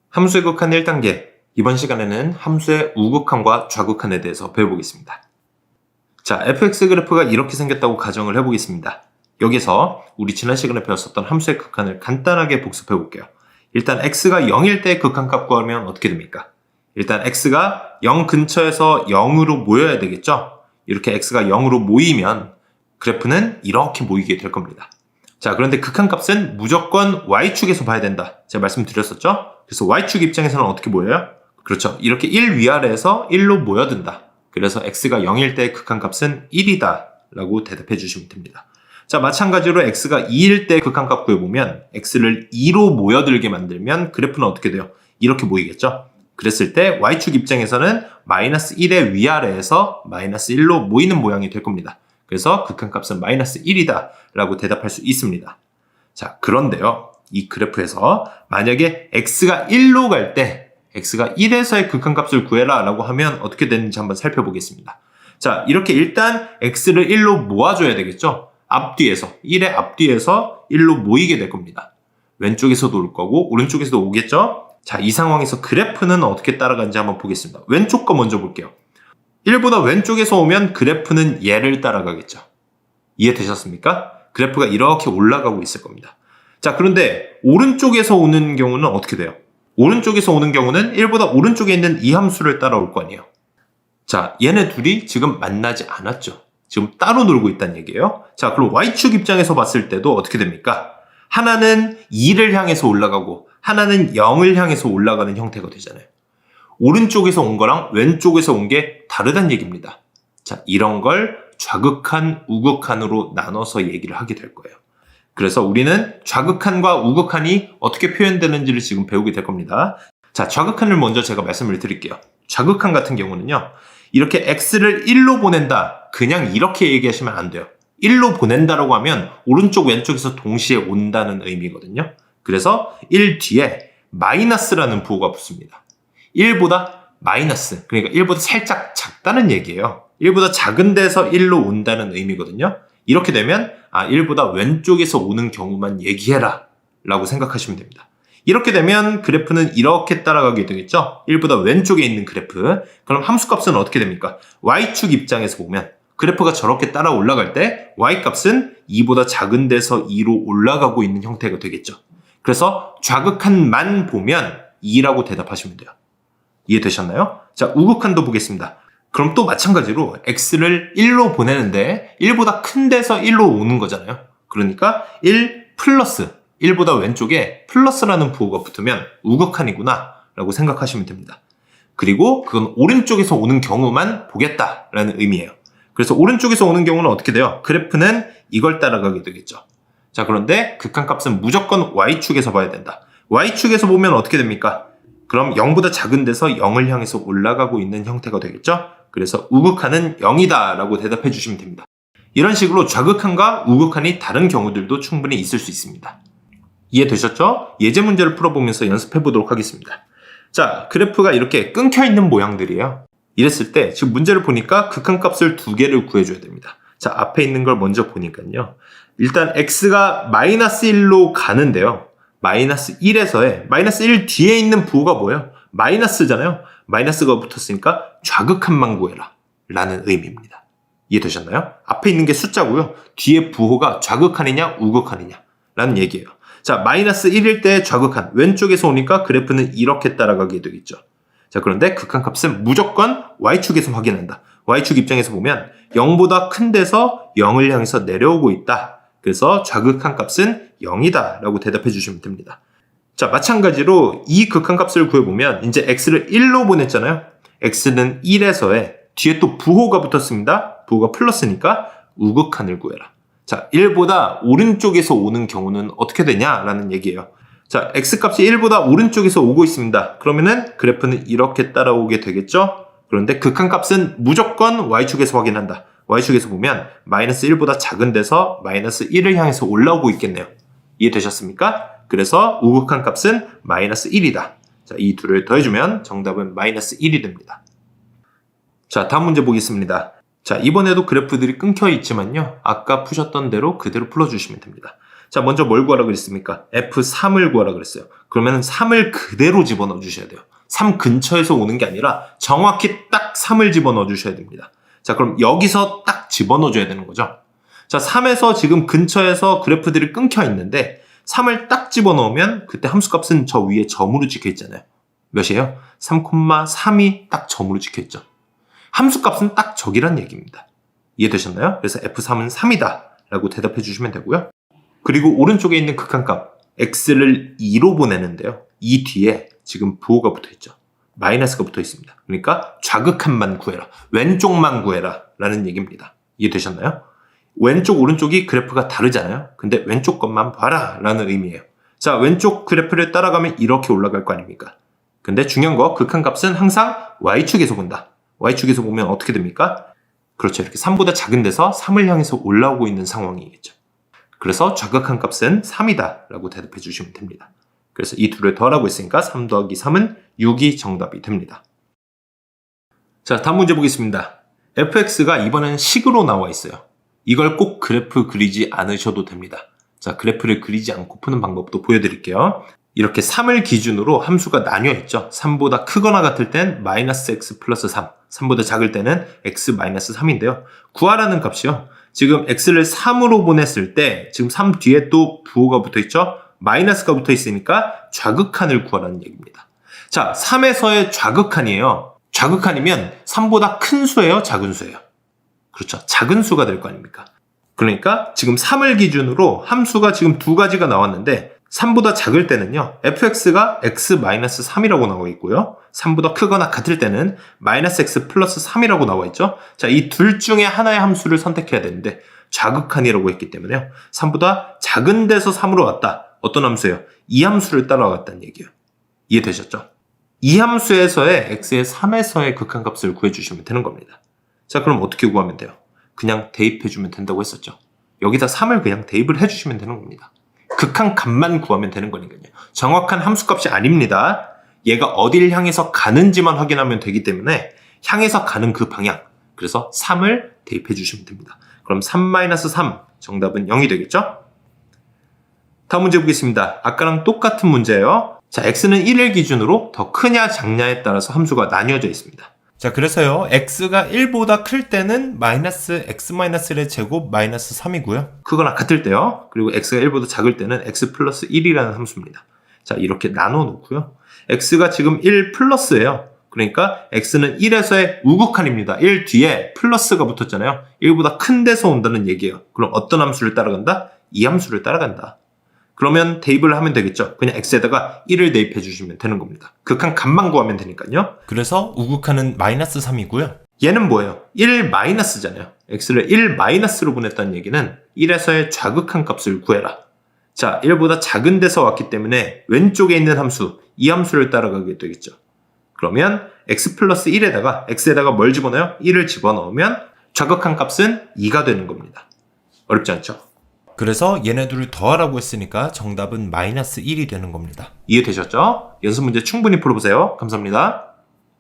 함수의 극한 1단계. 이번 시간에는 함수의 우극한과 좌극한에 대해서 배워보겠습니다. 자, fx 그래프가 이렇게 생겼다고 가정을 해보겠습니다. 여기서 우리 지난 시간에 배웠었던 함수의 극한을 간단하게 복습해 볼게요. 일단 x가 0일 때 극한값 구하면 어떻게 됩니까? 일단 x가 0 근처에서 0으로 모여야 되겠죠? 이렇게 x가 0으로 모이면 그래프는 이렇게 모이게 될 겁니다. 자, 그런데 극한값은 무조건 y축에서 봐야 된다. 제가 말씀드렸었죠? 그래서 y축 입장에서는 어떻게 모여요? 그렇죠. 이렇게 1 위아래에서 1로 모여든다. 그래서 x가 0일 때 극한값은 1이다 라고 대답해 주시면 됩니다. 자, 마찬가지로 x가 2일 때 극한값 구해보면 x를 2로 모여들게 만들면 그래프는 어떻게 돼요? 이렇게 모이겠죠? 그랬을 때 y축 입장에서는 마이너스 1의 위아래에서 마이너스 1로 모이는 모양이 될 겁니다. 그래서 극한값은 마이너스 1이다 라고 대답할 수 있습니다. 자, 그런데요. 이 그래프에서 만약에 x가 1로 갈 때 x가 1에서의 극한값을 구해라 라고 하면 어떻게 되는지 한번 살펴보겠습니다. 자, 이렇게 일단 x를 1로 모아줘야 되겠죠? 앞뒤에서, 1의 앞뒤에서 1로 모이게 될 겁니다. 왼쪽에서도 올 거고 오른쪽에서도 오겠죠? 자, 이 상황에서 그래프는 어떻게 따라가는지 한번 보겠습니다. 왼쪽 거 먼저 볼게요. 1보다 왼쪽에서 오면 그래프는 얘를 따라가겠죠. 이해되셨습니까? 그래프가 이렇게 올라가고 있을 겁니다. 자, 그런데 오른쪽에서 오는 경우는 어떻게 돼요? 오른쪽에서 오는 경우는 1보다 오른쪽에 있는 이 함수를 따라올 거 아니에요. 자, 얘네 둘이 지금 만나지 않았죠. 지금 따로 놀고 있다는 얘기예요. 자, 그럼 y축 입장에서 봤을 때도 어떻게 됩니까? 하나는 2를 향해서 올라가고 하나는 0을 향해서 올라가는 형태가 되잖아요. 오른쪽에서 온 거랑 왼쪽에서 온 게 다르다는 얘기입니다. 자, 이런 걸 좌극한, 우극한으로 나눠서 얘기를 하게 될 거예요. 그래서 우리는 좌극한과 우극한이 어떻게 표현되는지를 지금 배우게 될 겁니다. 자, 좌극한을 먼저 제가 말씀을 드릴게요. 좌극한 같은 경우는요. 이렇게 x를 1로 보낸다. 그냥 이렇게 얘기하시면 안 돼요. 1로 보낸다라고 하면 오른쪽 왼쪽에서 동시에 온다는 의미거든요. 그래서 1 뒤에 마이너스라는 부호가 붙습니다. 1보다 마이너스, 그러니까 1보다 살짝 작다는 얘기예요. 1보다 작은 데서 1로 온다는 의미거든요. 이렇게 되면 1보다 왼쪽에서 오는 경우만 얘기해라 라고 생각하시면 됩니다. 이렇게 되면 그래프는 이렇게 따라가게 되겠죠. 1보다 왼쪽에 있는 그래프. 그럼 함수값은 어떻게 됩니까? y축 입장에서 보면 그래프가 저렇게 따라 올라갈 때 y값은 2보다 작은 데서 2로 올라가고 있는 형태가 되겠죠. 그래서 좌극한만 보면 2라고 대답하시면 돼요. 이해되셨나요? 자, 우극한도 보겠습니다. 그럼 또 마찬가지로 x를 1로 보내는데 1보다 큰 데서 1로 오는 거잖아요. 그러니까 1 플러스 1보다 왼쪽에 플러스라는 부호가 붙으면 우극한이구나 라고 생각하시면 됩니다. 그리고 그건 오른쪽에서 오는 경우만 보겠다라는 의미예요. 그래서 오른쪽에서 오는 경우는 어떻게 돼요? 그래프는 이걸 따라가게 되겠죠. 자, 그런데 극한값은 무조건 y축에서 봐야 된다. y축에서 보면 어떻게 됩니까? 그럼 0보다 작은 데서 0을 향해서 올라가고 있는 형태가 되겠죠? 그래서 우극한은 0이다 라고 대답해 주시면 됩니다. 이런 식으로 좌극한과 우극한이 다른 경우들도 충분히 있을 수 있습니다. 이해되셨죠? 예제 문제를 풀어보면서 연습해 보도록 하겠습니다. 자, 그래프가 이렇게 끊겨 있는 모양들이에요. 이랬을 때 지금 문제를 보니까 극한값을 2개를 구해줘야 됩니다. 자, 앞에 있는 걸 먼저 보니까요. 일단 x가 마이너스 1로 가는데요. 마이너스 1에서의 마이너스 1 뒤에 있는 부호가 뭐예요? 마이너스잖아요. 마이너스가 붙었으니까 좌극한만 구해라 라는 의미입니다. 이해되셨나요? 앞에 있는 게 숫자고요. 뒤에 부호가 좌극한이냐 우극한이냐 라는 얘기예요. 자, 마이너스 1일 때 좌극한 왼쪽에서 오니까 그래프는 이렇게 따라가게 되겠죠. 자, 그런데 극한값은 무조건 y축에서 확인한다. y축 입장에서 보면 0보다 큰 데서 0을 향해서 내려오고 있다. 그래서 좌극한 값은 0이다 라고 대답해 주시면 됩니다. 자, 마찬가지로 이 극한값을 구해보면 이제 x를 1로 보냈잖아요. x는 1에서의 뒤에 또 부호가 붙었습니다. 부호가 플러스니까 우극한을 구해라. 자, 1보다 오른쪽에서 오는 경우는 어떻게 되냐라는 얘기예요. 자, x값이 1보다 오른쪽에서 오고 있습니다. 그러면은 그래프는 이렇게 따라오게 되겠죠? 그런데 극한값은 무조건 y축에서 확인한다. y축에서 보면 마이너스 1보다 작은 데서 마이너스 1을 향해서 올라오고 있겠네요. 이해되셨습니까? 그래서 우극한 값은 마이너스 1이다. 자, 이 둘을 더해주면 정답은 마이너스 1이 됩니다. 자, 다음 문제 보겠습니다. 자, 이번에도 그래프들이 끊겨 있지만요. 아까 푸셨던 대로 그대로 풀어주시면 됩니다. 자, 먼저 뭘 구하라고 그랬습니까? F3을 구하라고 그랬어요. 그러면 3을 그대로 집어넣어 주셔야 돼요. 3 근처에서 오는 게 아니라 정확히 딱 3을 집어넣어 주셔야 됩니다. 자, 그럼 여기서 딱 집어넣어 줘야 되는 거죠. 자, 3에서 지금 근처에서 그래프들이 끊겨 있는데 3을 딱 집어넣으면 그때 함수값은 저 위에 점으로 찍혀 있잖아요. 몇이에요? 3,3이 딱 점으로 찍혀 있죠. 함수값은 딱 저기란 얘기입니다. 이해되셨나요? 그래서 F3은 3이다 라고 대답해 주시면 되고요. 그리고 오른쪽에 있는 극한값 x를 2로 보내는데요. 이 뒤에 지금 부호가 붙어 있죠. 마이너스가 붙어 있습니다. 그러니까 좌극한만 구해라. 왼쪽만 구해라 라는 얘기입니다. 이해되셨나요? 왼쪽 오른쪽이 그래프가 다르잖아요. 근데 왼쪽 것만 봐라 라는 의미예요. 자, 왼쪽 그래프를 따라가면 이렇게 올라갈 거 아닙니까? 근데 중요한 거 극한값은 항상 y축에서 본다. y축에서 보면 어떻게 됩니까? 그렇죠. 이렇게 3보다 작은 데서 3을 향해서 올라오고 있는 상황이겠죠. 그래서 좌극한 값은 3이다 라고 대답해 주시면 됩니다. 그래서 이 둘을 더하라고 했으니까 3 더하기 3은 6이 정답이 됩니다. 자, 다음 문제 보겠습니다. fx가 이번엔 식으로 나와 있어요. 이걸 꼭 그래프 그리지 않으셔도 됩니다. 자, 그래프를 그리지 않고 푸는 방법도 보여드릴게요. 이렇게 3을 기준으로 함수가 나뉘어 있죠. 3보다 크거나 같을 땐 마이너스 x 플러스 3, 3보다 작을 때는 x 마이너스 3인데요. 구하라는 값이요. 지금 x를 3으로 보냈을 때 지금 3 뒤에 또 부호가 붙어 있죠. 마이너스가 붙어 있으니까 좌극한을 구하라는 얘기입니다. 자, 3에서의 좌극한이에요. 좌극한이면 3보다 큰 수예요, 작은 수예요? 그렇죠. 작은 수가 될 거 아닙니까? 그러니까 지금 3을 기준으로 함수가 지금 두 가지가 나왔는데 3보다 작을 때는요, fx가 x-3이라고 나와 있고요. 3보다 크거나 같을 때는 마이너스 x 플러스 3이라고 나와 있죠. 자, 이 둘 중에 하나의 함수를 선택해야 되는데 좌극한이라고 했기 때문에요. 3보다 작은 데서 3으로 왔다. 어떤 함수예요? 이 함수를 따라왔다는 얘기예요. 이해되셨죠? 이 함수에서의 x의 3에서의 극한값을 구해주시면 되는 겁니다. 자, 그럼 어떻게 구하면 돼요? 그냥 대입해주면 된다고 했었죠. 여기다 3을 그냥 대입을 해주시면 되는 겁니다. 극한값만 구하면 되는 거니까요. 정확한 함수값이 아닙니다. 얘가 어딜 향해서 가는지만 확인하면 되기 때문에 향해서 가는 그 방향, 그래서 3을 대입해 주시면 됩니다. 그럼 3-3 정답은 0이 되겠죠? 다음 문제 보겠습니다. 아까랑 똑같은 문제예요. 자, x는 1을 기준으로 더 크냐 작냐에 따라서 함수가 나뉘어져 있습니다. 자, 그래서요, x가 1보다 클 때는 마이너스 x-1의 제곱 마이너스 3이고요. 크거나 같을 때요. 그리고 x가 1보다 작을 때는 x 플러스 1이라는 함수입니다. 자, 이렇게 나눠 놓고요. x가 지금 1 플러스예요. 그러니까 x는 1에서의 우극한입니다. 1 뒤에 플러스가 붙었잖아요. 1보다 큰 데서 온다는 얘기예요. 그럼 어떤 함수를 따라간다? 이 함수를 따라간다. 그러면 대입을 하면 되겠죠. 그냥 x에다가 1을 대입해 주시면 되는 겁니다. 극한값만 구하면 되니까요. 그래서 우극한은 마이너스 3이고요. 얘는 뭐예요? 1 마이너스잖아요. x를 1 마이너스로 보냈다는 얘기는 1에서의 좌극한 값을 구해라. 자, 1보다 작은 데서 왔기 때문에 왼쪽에 있는 함수, 이 함수를 따라가게 되겠죠. 그러면 x 플러스 1에다가 x에다가 뭘 집어넣어요? 1을 집어넣으면 좌극한 값은 2가 되는 겁니다. 어렵지 않죠? 그래서 얘네들을 더하라고 했으니까 정답은 마이너스 1이 되는 겁니다. 이해되셨죠? 연습 문제 충분히 풀어보세요. 감사합니다.